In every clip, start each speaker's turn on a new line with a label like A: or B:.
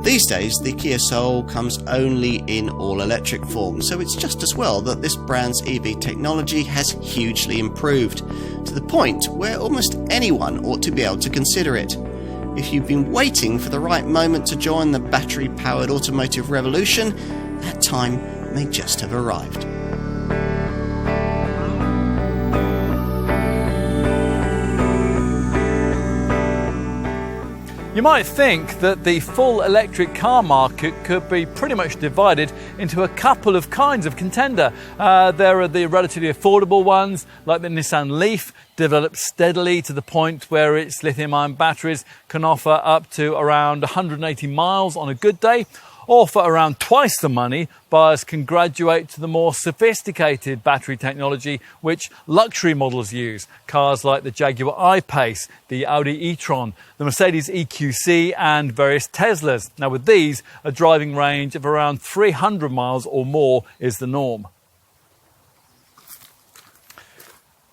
A: These days, the Kia Soul comes only in all-electric form, so it's just as well that this brand's EV technology has hugely improved, to the point where almost anyone ought to be able to consider it. If you've been waiting for the right moment to join the battery-powered automotive revolution, that time may just have arrived.
B: You might think that the full electric car market could be pretty much divided into a couple of kinds of contender. There are the relatively affordable ones, like the Nissan LEAF, developed steadily to the point where its lithium-ion batteries can offer up to around 180 miles on a good day. Or for around twice the money, buyers can graduate to the more sophisticated battery technology which luxury models use. Cars like the Jaguar I-PACE, the Audi e-tron, the Mercedes EQC and various Teslas. Now with these, a driving range of around 300 miles or more is the norm.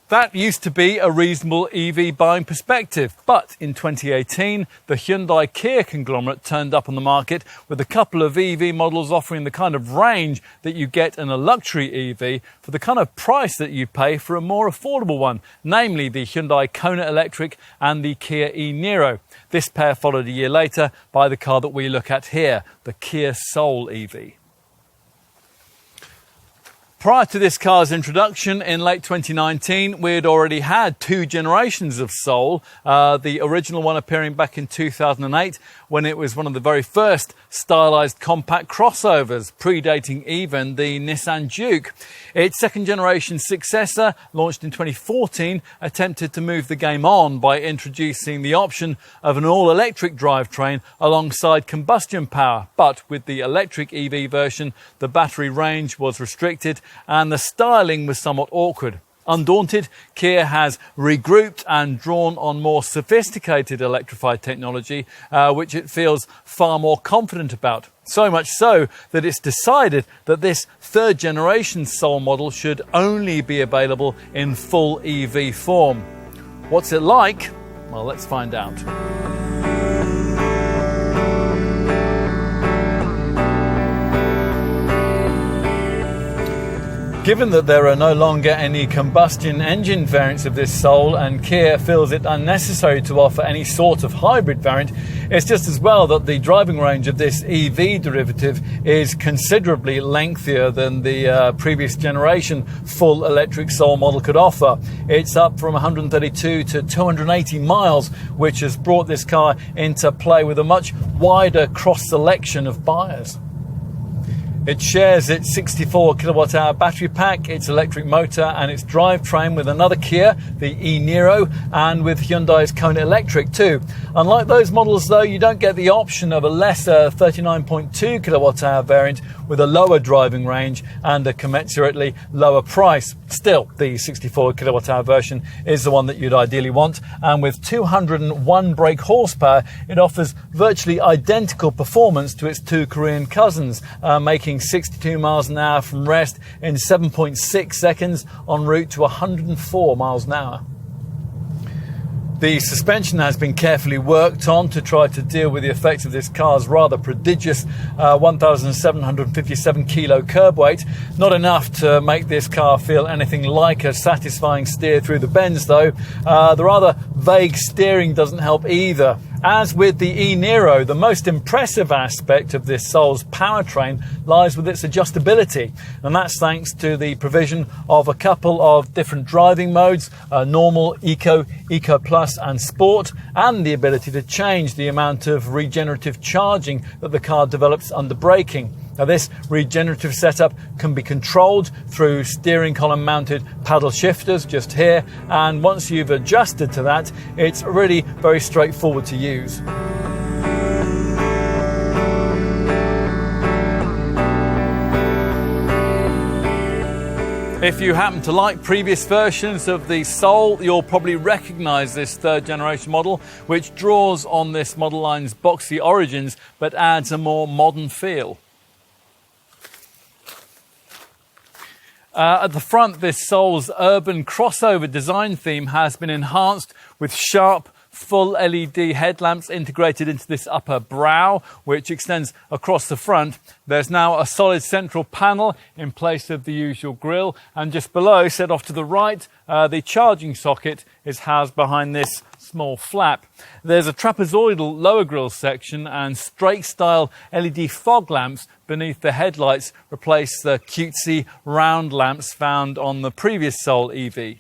B: That used to be a reasonable EV buying perspective, but in 2018, the Hyundai Kia conglomerate turned up on the market with a couple of EV models offering the kind of range that you get in a luxury EV for the kind of price that you pay for a more affordable one, namely the Hyundai Kona Electric and the Kia e-Niro. This pair followed a year later by the car that we look at here, the Kia Soul EV. Prior to this car's introduction in late 2019, we'd already had two generations of Soul, the original one appearing back in 2008 when it was one of the very first stylised compact crossovers, predating even the Nissan Juke. Its second generation successor, launched in 2014, attempted to move the game on by introducing the option of an all-electric drivetrain alongside combustion power. But with the electric EV version, the battery range was restricted and the styling was somewhat awkward. Undaunted, Kia has regrouped and drawn on more sophisticated electrified technology, which it feels far more confident about. So much so that it's decided that this third generation Soul model should only be available in full EV form. What's it like? Well, let's find out. Given that there are no longer any combustion engine variants of this Soul and Kia feels it unnecessary to offer any sort of hybrid variant, it's just as well that the driving range of this EV derivative is considerably lengthier than the previous generation full electric Soul model could offer. It's up from 132 to 280 miles, which has brought this car into play with a much wider cross-selection of buyers. It shares its 64 kilowatt-hour battery pack, its electric motor and its drivetrain with another Kia, the e-Niro, and with Hyundai's Kona Electric too. Unlike those models though, you don't get the option of a lesser 39.2 kilowatt-hour variant with a lower driving range and a commensurately lower price. Still, the 64 kilowatt-hour version is the one that you'd ideally want, and with 201 brake horsepower, it offers virtually identical performance to its two Korean cousins, making 62 miles an hour from rest in 7.6 seconds en route to 104 miles an hour. The suspension has been carefully worked on to try to deal with the effects of this car's rather prodigious 1,757 kilo curb weight. Not enough to make this car feel anything like a satisfying steer through the bends though. The rather vague steering doesn't help either. As with the e-Niro, the most impressive aspect of this Soul's powertrain lies with its adjustability, and that's thanks to the provision of a couple of different driving modes, normal, eco, eco plus and sport, and the ability to change the amount of regenerative charging that the car develops under braking. Now this regenerative setup can be controlled through steering column mounted paddle shifters just here, and once you've adjusted to that, it's really very straightforward to use. If you happen to like previous versions of the Soul, you'll probably recognise this third generation model, which draws on this model line's boxy origins but adds a more modern feel. At the front, this Soul's urban crossover design theme has been enhanced with sharp, full LED headlamps integrated into this upper brow, which extends across the front. There's now a solid central panel in place of the usual grille, and just below, set off to the right, the charging socket is housed behind this small flap. There's a trapezoidal lower grille section, and straight style LED fog lamps beneath the headlights replace the cutesy round lamps found on the previous Soul EV.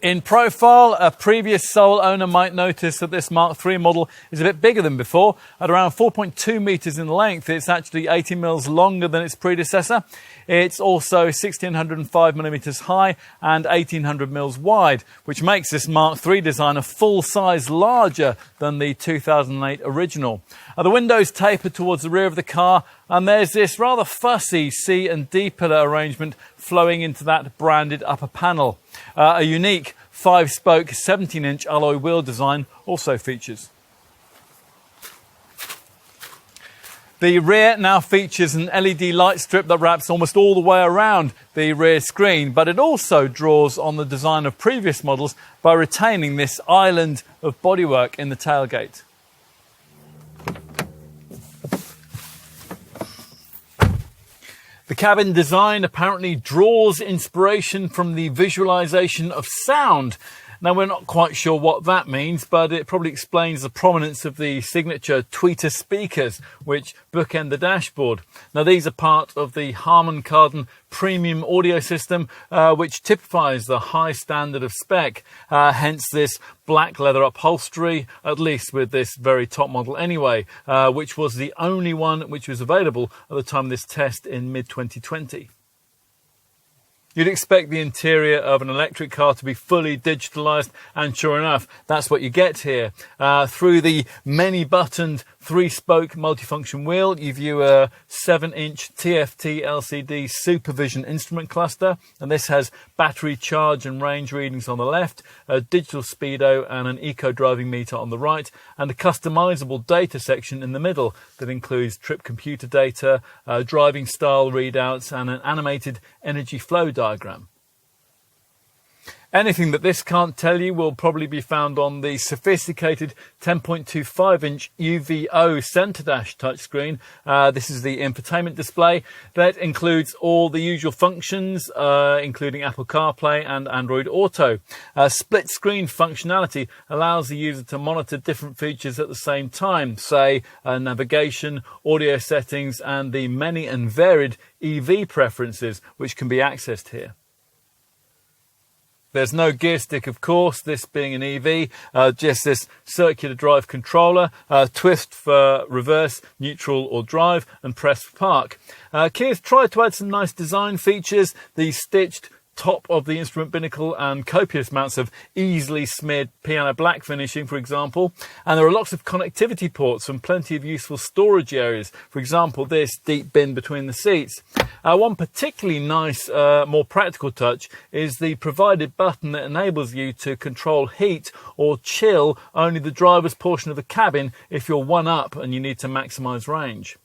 B: In profile, a previous Soul owner might notice that this Mark III model is a bit bigger than before. At around 4.2 metres in length, it's actually 80 mils longer than its predecessor. It's also 1605 millimetres high and 1800 mils wide, which makes this Mark III design a full size larger than the 2008 original. The windows taper towards the rear of the car, and there's this rather fussy C and D pillar arrangement flowing into that branded upper panel. A unique 5-spoke 17-inch alloy wheel design also features. The rear now features an LED light strip that wraps almost all the way around the rear screen, but it also draws on the design of previous models by retaining this island of bodywork in the tailgate. The cabin design apparently draws inspiration from the visualization of sound. Now, we're not quite sure what that means, but it probably explains the prominence of the signature tweeter speakers, which bookend the dashboard. Now, these are part of the Harman Kardon premium audio system, which typifies the high standard of spec, hence this black leather upholstery, at least with this very top model anyway, which was the only one which was available at the time of this test in mid-2020. You'd expect the interior of an electric car to be fully digitalised, and sure enough, that's what you get here. Through the many-buttoned 3-spoke multifunction wheel, you view a 7-inch TFT LCD Supervision instrument cluster, and this has battery charge and range readings on the left, a digital speedo and an eco-driving meter on the right, and a customisable data section in the middle that includes trip computer data, driving style readouts, and an animated energy flow diagram. Anything that this can't tell you will probably be found on the sophisticated 10.25-inch UVO centre dash touchscreen. This is the infotainment display that includes all the usual functions, including Apple CarPlay and Android Auto. Split screen functionality allows the user to monitor different features at the same time, say navigation, audio settings, and the many and varied EV preferences which can be accessed here. There's no gear stick, of course, this being an EV, just this circular drive controller, twist for reverse, neutral or drive, and press for park. Kia's tried to add some nice design features. The stitched top of the instrument binnacle and copious amounts of easily smeared piano black finishing, for example. And there are lots of connectivity ports and plenty of useful storage areas. For example, this deep bin between the seats. One particularly nice, more practical touch is the provided button that enables you to control heat or chill only the driver's portion of the cabin if you're one up and you need to maximise range.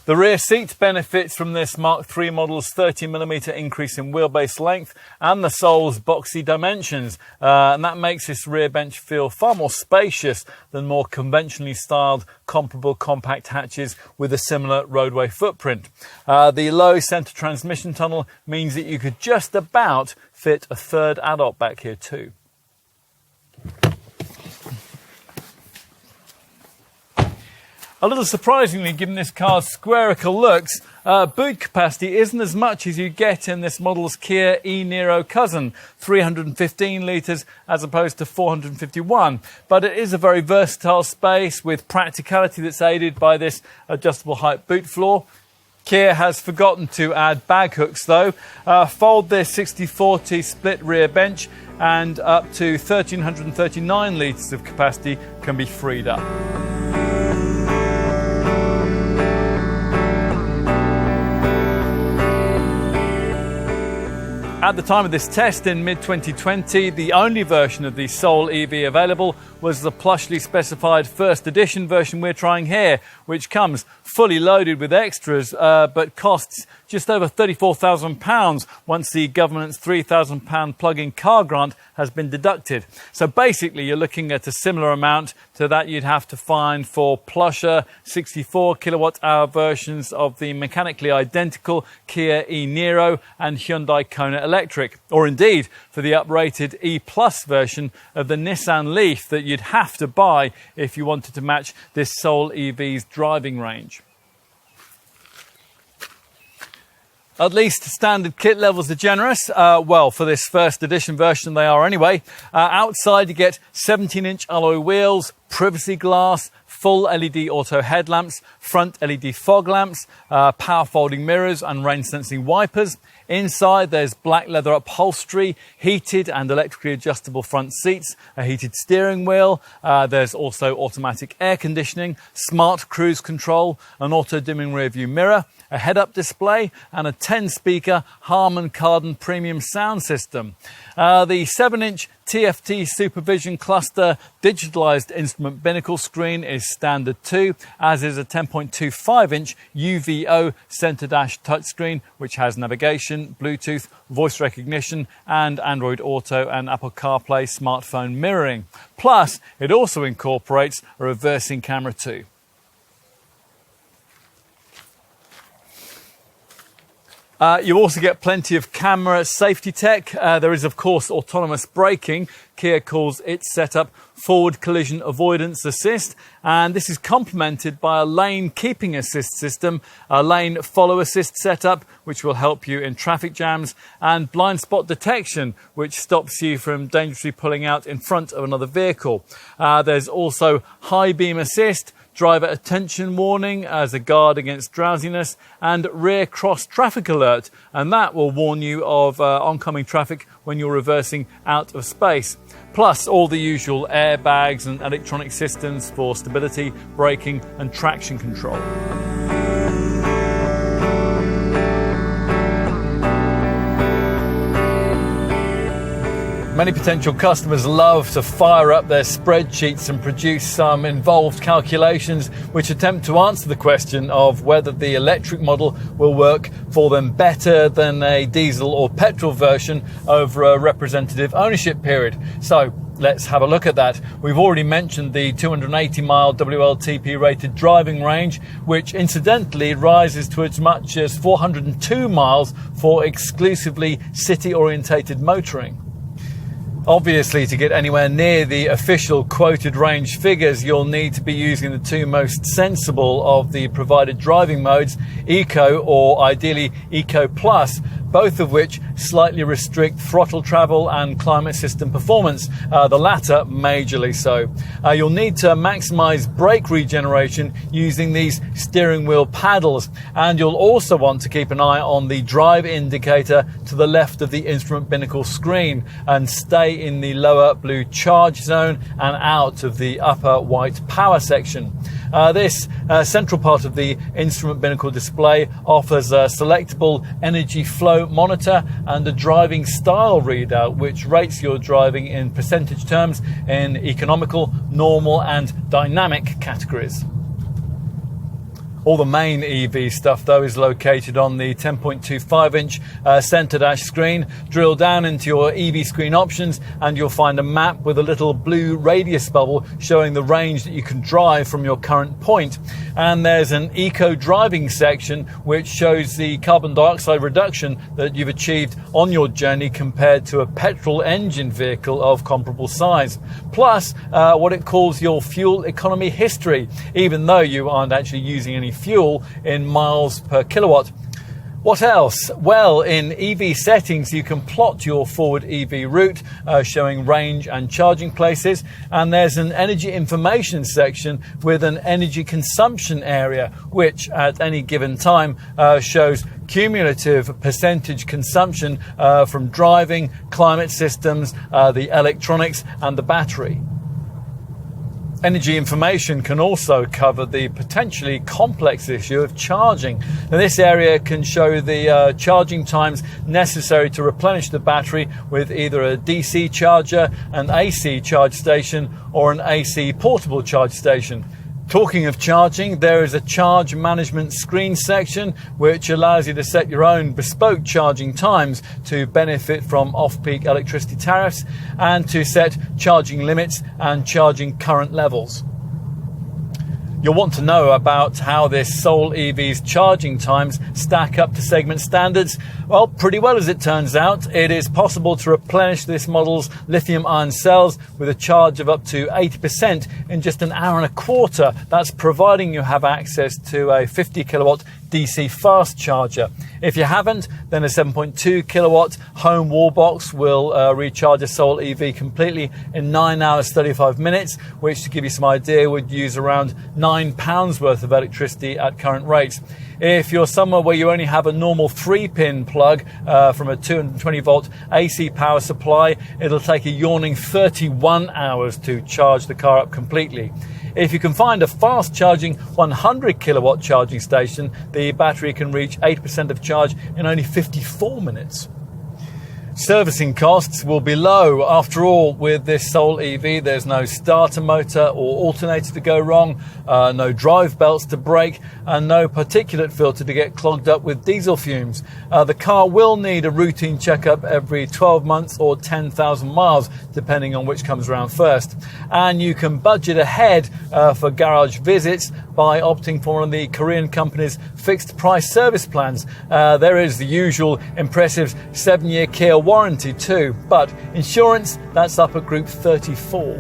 B: The rear seat benefits from this Mark III model's 30mm increase in wheelbase length and the Soul's boxy dimensions, and that makes this rear bench feel far more spacious than more conventionally styled comparable compact hatches with a similar roadway footprint. The low centre transmission tunnel means that you could just about fit a third adult back here too. A little surprisingly, given this car's squarical looks, boot capacity isn't as much as you get in this model's Kia e-Niro cousin, 315 litres as opposed to 451. But it is a very versatile space with practicality that's aided by this adjustable height boot floor. Kia has forgotten to add bag hooks though. Fold this 60/40 split rear bench and up to 1,339 litres of capacity can be freed up. At the time of this test in mid-2020, the only version of the Soul EV available was the plushly specified first edition version we're trying here, which comes fully loaded with extras, but costs just over £34,000 once the government's £3,000 plug-in car grant has been deducted. So basically you're looking at a similar amount to that you'd have to find for plusher 64 kilowatt-hour versions of the mechanically identical Kia e-Niro and Hyundai Kona Electric, or indeed for the uprated E-Plus version of the Nissan LEAF that you'd have to buy if you wanted to match this Soul EV's driving range. At least standard kit levels are generous. Well, for this first edition version they are anyway. Outside you get 17-inch alloy wheels, privacy glass, full LED auto headlamps, front LED fog lamps, power folding mirrors and rain sensing wipers. Inside there's black leather upholstery, heated and electrically adjustable front seats, a heated steering wheel. There's also automatic air conditioning, smart cruise control, an auto dimming rear view mirror, a head-up display and a 10-speaker Harman Kardon premium sound system. The 7-inch TFT Supervision Cluster digitalized instrument binnacle screen is standard too, as is a 10.25-inch UVO center dash touchscreen, which has navigation, Bluetooth, voice recognition, and Android Auto and Apple CarPlay smartphone mirroring. Plus, it also incorporates a reversing camera too. You also get plenty of camera safety tech. There is, of course, autonomous braking. Kia calls its setup forward collision avoidance assist, and this is complemented by a lane keeping assist system, a lane follow assist setup, which will help you in traffic jams, and blind spot detection, which stops you from dangerously pulling out in front of another vehicle. There's also high beam assist, driver attention warning as a guard against drowsiness, and rear cross traffic alert, and that will warn you of oncoming traffic when you're reversing out of space. Plus all the usual airbags and electronic systems for stability, braking and traction control. Many potential customers love to fire up their spreadsheets and produce some involved calculations which attempt to answer the question of whether the electric model will work for them better than a diesel or petrol version over a representative ownership period. So let's have a look at that. We've already mentioned the 280-mile WLTP rated driving range, which incidentally rises to as much as 402 miles for exclusively city-orientated motoring. Obviously, to get anywhere near the official quoted range figures, you'll need to be using the two most sensible of the provided driving modes, Eco or ideally Eco Plus, both of which slightly restrict throttle travel and climate system performance, the latter majorly so. You'll need to maximize brake regeneration using these steering wheel paddles, and you'll also want to keep an eye on the drive indicator to the left of the instrument binnacle screen and stay in the lower blue charge zone and out of the upper white power section. This central part of the instrument binnacle display offers a selectable energy flow monitor and a driving style readout, which rates your driving in percentage terms in economical, normal and dynamic categories. All the main EV stuff, though, is located on the 10.25-inch centre dash screen. Drill down into your EV screen options and you'll find a map with a little blue radius bubble showing the range that you can drive from your current point. And there's an eco driving section which shows the carbon dioxide reduction that you've achieved on your journey compared to a petrol engine vehicle of comparable size. Plus, what it calls your fuel economy history, even though you aren't actually using any fuel in miles per kilowatt. What else? Well, in EV settings, you can plot your forward EV route, showing range and charging places. And there's an energy information section with an energy consumption area, which at any given time shows cumulative percentage consumption from driving, climate systems, the electronics and the battery. Energy information can also cover the potentially complex issue of charging. Now, this area can show the charging times necessary to replenish the battery with either a DC charger, an AC charge station, or an AC portable charge station. Talking of charging, there is a charge management screen section which allows you to set your own bespoke charging times to benefit from off-peak electricity tariffs and to set charging limits and charging current levels. You'll want to know about how this Soul EV's charging times stack up to segment standards. Well, pretty well as it turns out. It is possible to replenish this model's lithium-ion cells with a charge of up to 80% in just an hour and a quarter. That's providing you have access to a 50 kilowatt DC fast charger. If you haven't, then a 7.2 kilowatt home wall box will recharge a Soul EV completely in 9 hours 35 minutes, which, to give you some idea, would use around £9 worth of electricity at current rates. If you're somewhere where you only have a normal 3-pin plug from a 220 volt AC power supply, it'll take a yawning 31 hours to charge the car up completely. If you can find a fast charging 100 kilowatt charging station, the battery can reach 80% of charge in only 54 minutes. Servicing costs will be low. After all, with this Soul EV, there's no starter motor or alternator to go wrong, no drive belts to break, and no particulate filter to get clogged up with diesel fumes. The car will need a routine checkup every 12 months or 10,000 miles, depending on which comes around first. And you can budget ahead for garage visits by opting for one of the Korean company's fixed price service plans. There is the usual impressive 7-year Kia warranty too, but insurance, that's up at group 34.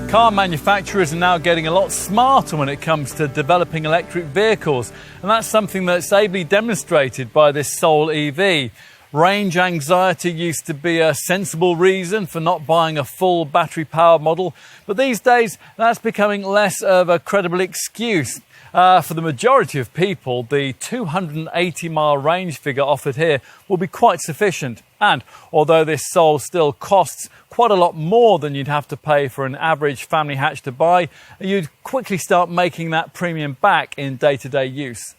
B: Car manufacturers are now getting a lot smarter when it comes to developing electric vehicles, and that's something that's ably demonstrated by this Soul EV. Range anxiety used to be a sensible reason for not buying a full battery-powered model, but these days that's becoming less of a credible excuse. For the majority of people, the 280-mile range figure offered here will be quite sufficient. And although this Soul still costs quite a lot more than you'd have to pay for an average family hatch to buy, you'd quickly start making that premium back in day-to-day use.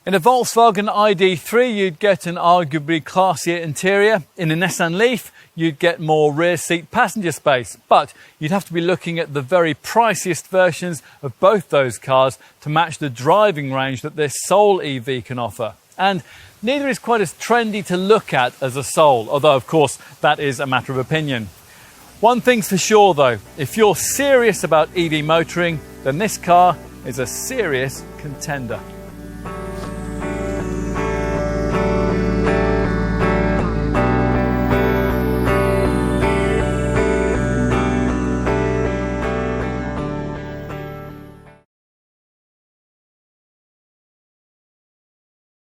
B: In a Volkswagen ID.3, you'd get an arguably classier interior. In a Nissan LEAF, you'd get more rear seat passenger space. But you'd have to be looking at the very priciest versions of both those cars to match the driving range that this Soul EV can offer. And neither is quite as trendy to look at as a Soul, although of course that is a matter of opinion. One thing's for sure though, if you're serious about EV motoring, then this car is a serious contender.